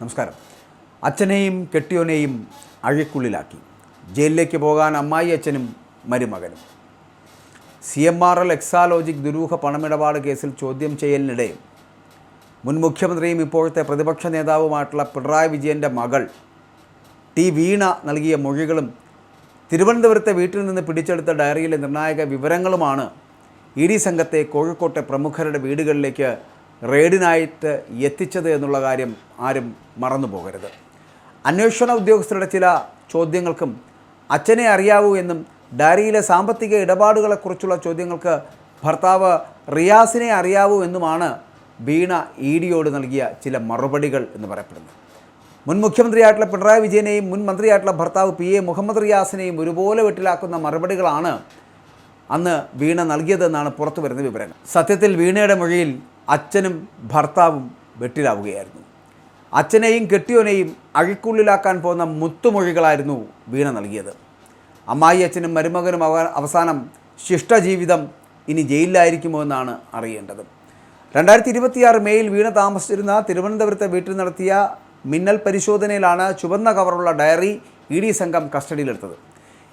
നമസ്കാരം. അച്ഛനെയും കെട്ടിയോനെയും അഴിക്കുള്ളിലാക്കി ജയിലിലേക്ക് പോകാൻ അമ്മായി അച്ഛനും മരുമകനും. CMRL എക്സാലോജിക് ദുരൂഹ പണമിടപാട് കേസിൽ ചോദ്യം ചെയ്യലിനിടെ മുൻ മുഖ്യമന്ത്രിയും ഇപ്പോഴത്തെ പ്രതിപക്ഷ നേതാവുമായിട്ടുള്ള പിണറായി വിജയൻ്റെ മകൾ വീണ നൽകിയ മൊഴികളും തിരുവനന്തപുരത്തെ വീട്ടിൽ നിന്ന് പിടിച്ചെടുത്ത ഡയറിയിലെ നിർണായക വിവരങ്ങളുമാണ് ED സംഘത്തെ കോഴിക്കോട്ടെ പ്രമുഖരുടെ വീടുകളിലേക്ക് റെയ്ഡിനായിട്ട് എത്തിച്ചത് എന്നുള്ള കാര്യം ആരും മറന്നു പോകരുത്. അന്വേഷണ ഉദ്യോഗസ്ഥരുടെ ചില ചോദ്യങ്ങൾക്കും അച്ഛനെ അറിയാവൂ എന്നും ഡയറിയിലെ സാമ്പത്തിക ഇടപാടുകളെക്കുറിച്ചുള്ള ചോദ്യങ്ങൾക്ക് ഭർത്താവ് റിയാസിനെ അറിയാവൂ എന്നുമാണ് വീണ EDയോട് നൽകിയ ചില മറുപടികൾ എന്ന് പറയപ്പെടുന്നത്. മുൻ മുഖ്യമന്ത്രിയായിട്ടുള്ള പിണറായി വിജയനെയും മുൻ മന്ത്രിയായിട്ടുള്ള ഭർത്താവ് PA മുഹമ്മദ് റിയാസിനെയും ഒരുപോലെ വെട്ടിലാക്കുന്ന മറുപടികളാണ് അന്ന് വീണ നൽകിയതെന്നാണ് പുറത്തു വരുന്ന വിവരങ്ങൾ. സത്യത്തിൽ വീണയുടെ മൊഴിയിൽ അച്ഛനും ഭർത്താവും വെട്ടിലാവുകയായിരുന്നു. അച്ഛനെയും കെട്ടിയോനെയും അഴിക്കുള്ളിലാക്കാൻ പോകുന്ന മുത്തുമൊഴികളായിരുന്നു വീണ നൽകിയത്. അമ്മായി അച്ഛനും മരുമകനും അവസാനം ശിഷ്ടജീവിതം ഇനി ജയിലിലായിരിക്കുമോ എന്നാണ് അറിയേണ്ടത്. 2026 മെയിൽ വീണ താമസിച്ചിരുന്ന തിരുവനന്തപുരത്തെ വീട്ടിൽ നടത്തിയ മിന്നൽ പരിശോധനയിലാണ് ചുവന്ന കവറുള്ള ഡയറി ED സംഘം കസ്റ്റഡിയിലെടുത്തത്.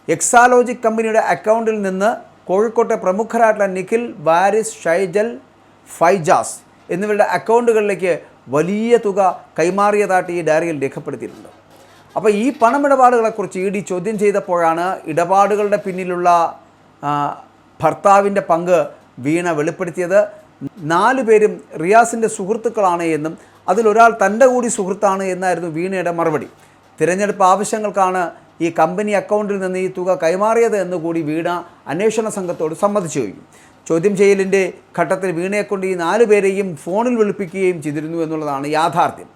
എക്സാലോജിക് കമ്പനിയുടെ അക്കൗണ്ടിൽ നിന്ന് കോഴിക്കോട്ടെ പ്രമുഖരായിട്ടുള്ള നിഖിൽ, വാരിസ്, ഷൈജൽ, ഫൈജാസ് എന്നിവരുടെ അക്കൗണ്ടുകളിലേക്ക് വലിയ തുക കൈമാറിയതായിട്ട് ഈ ഡയറിയിൽ രേഖപ്പെടുത്തിയിട്ടുണ്ട്. അപ്പോൾ ഈ പണമിടപാടുകളെക്കുറിച്ച് ED ചോദ്യം ചെയ്തപ്പോഴാണ് ഇടപാടുകളുടെ പിന്നിലുള്ള ഭർത്താവിൻ്റെ പങ്ക് വീണ വെളിപ്പെടുത്തിയത്. 4 പേരും റിയാസിൻ്റെ സുഹൃത്തുക്കളാണ് എന്നും അതിലൊരാൾ തൻ്റെ കൂടി സുഹൃത്താണ് എന്നായിരുന്നു വീണയുടെ മറുപടി. തിരഞ്ഞെടുപ്പ് ആവശ്യങ്ങൾക്കാണ് ഈ കമ്പനി അക്കൗണ്ടിൽ നിന്ന് ഈ തുക കൈമാറിയത് എന്നുകൂടി വീണ അന്വേഷണ സംഘത്തോട് സമ്മതിച്ചു കഴിഞ്ഞു. ചോദ്യം ചെയ്യലിൻ്റെ ഘട്ടത്തിൽ വീണയെക്കൊണ്ട് ഈ 4 പേരെയും ഫോണിൽ വിളിപ്പിക്കുകയും ചെയ്തിരുന്നു എന്നുള്ളതാണ് യാഥാർത്ഥ്യം.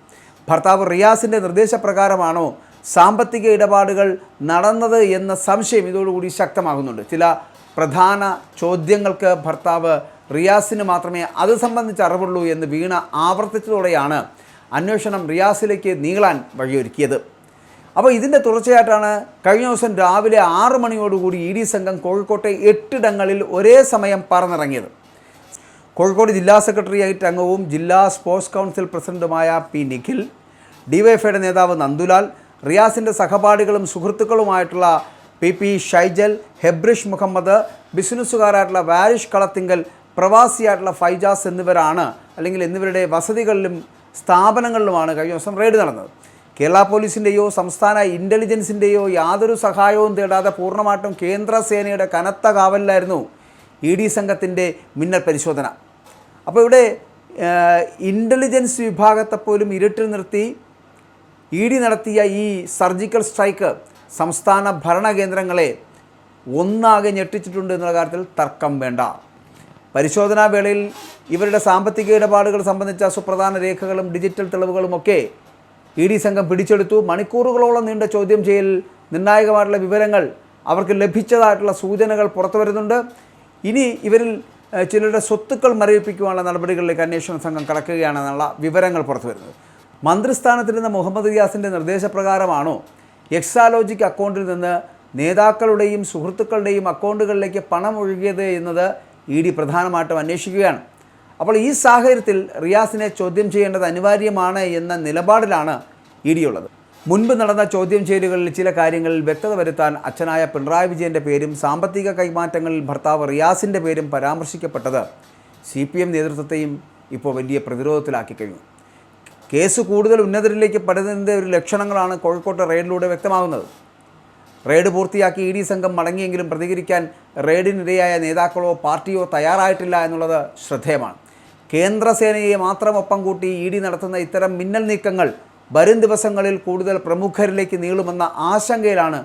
ഭർത്താവ് റിയാസിൻ്റെ നിർദ്ദേശപ്രകാരമാണോ സാമ്പത്തിക ഇടപാടുകൾ നടന്നത് എന്ന സംശയം ഇതോടുകൂടി ശക്തമാകുന്നുണ്ട്. ചില പ്രധാന ചോദ്യങ്ങൾക്ക് ഭർത്താവ് റിയാസിന് മാത്രമേ അത് സംബന്ധിച്ച് അറിവുള്ളൂ എന്ന് വീണ ആവർത്തിച്ചതോടെയാണ് അന്വേഷണം റിയാസിലേക്ക് നീളാൻ വഴിയൊരുക്കിയത്. അപ്പോൾ ഇതിൻ്റെ തുടർച്ചയായിട്ടാണ് കഴിഞ്ഞ ദിവസം രാവിലെ 6 മണിയോടുകൂടി ED സംഘം കോഴിക്കോട്ടെ 8 ഇടങ്ങളിൽ ഒരേ സമയം പറന്നിറങ്ങിയത്. കോഴിക്കോട് ജില്ലാ സെക്രട്ടേറിയറ്റ് അംഗവും ജില്ലാ സ്പോർട്സ് കൗൺസിൽ പ്രസിഡന്റുമായ P. നിഖിൽ, DYFIയുടെ നേതാവ് നന്ദുലാൽ, റിയാസിൻ്റെ സഹപാഠികളും സുഹൃത്തുക്കളുമായിട്ടുള്ള PP ഷൈജൽ, ഹെബ്രിഷ് മുഹമ്മദ്, ബിസിനസ്സുകാരായിട്ടുള്ള വാരിഷ് കളത്തിങ്കൽ, പ്രവാസിയായിട്ടുള്ള ഫൈജാസ് എന്നിവരുടെ വസതികളിലും സ്ഥാപനങ്ങളിലുമാണ് കഴിഞ്ഞ ദിവസം റെയ്ഡ് നടന്നത്. കേരള പോലീസിൻ്റെയോ സംസ്ഥാന ഇൻ്റലിജൻസിൻ്റെയോ യാതൊരു സഹായവും തേടാതെ പൂർണ്ണമായിട്ടും കേന്ദ്ര സേനയുടെ കനത്ത കാവലിലായിരുന്നു ED സംഘത്തിൻ്റെ മിന്നൽ പരിശോധന. അപ്പോൾ ഇവിടെ ഇൻ്റലിജൻസ് വിഭാഗത്തെപ്പോലും ഇരുട്ടിൽ നിർത്തി ED നടത്തിയ ഈ സർജിക്കൽ സ്ട്രൈക്ക് സംസ്ഥാന ഭരണകേന്ദ്രങ്ങളെ ഒന്നാകെ ഞെട്ടിച്ചിട്ടുണ്ട് എന്നുള്ള കാര്യത്തിൽ തർക്കം വേണ്ട. പരിശോധനാ വേളയിൽ ഇവരുടെ സാമ്പത്തിക ഇടപാടുകൾ സംബന്ധിച്ച സുപ്രധാന രേഖകളും ഡിജിറ്റൽ തെളിവുകളുമൊക്കെ ED സംഘം പിടിച്ചെടുത്തു. മണിക്കൂറുകളോളം നീണ്ട ചോദ്യം ചെയ്യൽ നിർണായകമായിട്ടുള്ള വിവരങ്ങൾ അവർക്ക് ലഭിച്ചതായിട്ടുള്ള സൂചനകൾ പുറത്തു വരുന്നുണ്ട്. ഇനി ഇവരിൽ ചിലരുടെ സ്വത്തുക്കൾ മരവിപ്പിക്കുവാനുള്ള നടപടികളിലേക്ക് അന്വേഷണ സംഘം കടക്കുകയാണെന്നുള്ള വിവരങ്ങൾ പുറത്തു വരുന്നത്. മന്ത്രിസ്ഥാനത്തിരുന്ന മുഹമ്മദ് റിയാസിൻ്റെ നിർദ്ദേശപ്രകാരമാണോ എക്സാലോജിക് അക്കൗണ്ടിൽ നിന്ന് നേതാക്കളുടെയും സുഹൃത്തുക്കളുടെയും അക്കൗണ്ടുകളിലേക്ക് പണം ഒഴുകിയത് എന്നത് ED പ്രധാനമായിട്ടും അന്വേഷിക്കുകയാണ്. അപ്പോൾ ഈ സാഹചര്യത്തിൽ റിയാസിനെ ചോദ്യം ചെയ്യേണ്ടത് അനിവാര്യമാണ് എന്ന നിലപാടിലാണ് ED ഉള്ളത്. മുൻപ് നടന്ന ചോദ്യം ചെയ്യലുകളിൽ ചില കാര്യങ്ങളിൽ വ്യക്തത വരുത്താൻ അച്ഛനായ പിണറായി വിജയൻ്റെ പേരും സാമ്പത്തിക കൈമാറ്റങ്ങളിൽ ഭർത്താവ് റിയാസിൻ്റെ പേരും പരാമർശിക്കപ്പെട്ടത് CPM നേതൃത്വത്തെയും ഇപ്പോൾ വലിയ പ്രതിരോധത്തിലാക്കി കഴിഞ്ഞു. കേസ് കൂടുതൽ ഉന്നതരിലേക്ക് പടരുന്നതിൻ്റെ ഒരു ലക്ഷണങ്ങളാണ് കോഴിക്കോട്ടെ റെയ്ഡിലൂടെ വ്യക്തമാകുന്നത്. റെയ്ഡ് പൂർത്തിയാക്കി ED സംഘം മടങ്ങിയെങ്കിലും പ്രതികരിക്കാൻ റെയ്ഡിനിരയായ നേതാക്കളോ പാർട്ടിയോ തയ്യാറായിട്ടില്ല എന്നുള്ളത് ശ്രദ്ധേയമാണ്. കേന്ദ്രസേനയെ മാത്രം ഒപ്പം കൂട്ടി ED നടത്തുന്ന ഇത്തരം മിന്നൽ നീക്കങ്ങൾ വരും ദിവസങ്ങളിൽ കൂടുതൽ പ്രമുഖരിലേക്ക് നീളുമെന്ന ആശങ്കയിലാണ്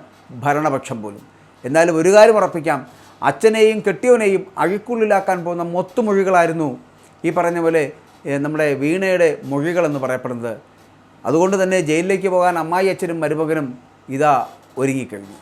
ഭരണപക്ഷം പോലും. എന്നാലും ഒരു കാര്യം ഉറപ്പിക്കാം, അച്ഛനെയും കെട്ടിയോനെയും അഴിക്കുള്ളിലാക്കാൻ പോകുന്ന മൊത്തുമൊഴികളായിരുന്നു ഈ പറഞ്ഞ പോലെ നമ്മുടെ വീണയുടെ മൊഴികളെന്ന് പറയപ്പെടുന്നത്. അതുകൊണ്ട് തന്നെ ജയിലിലേക്ക് പോകാൻ അമ്മായി അച്ഛനും മരുമകനും ഇതാ ഒരുങ്ങിക്കഴിഞ്ഞു.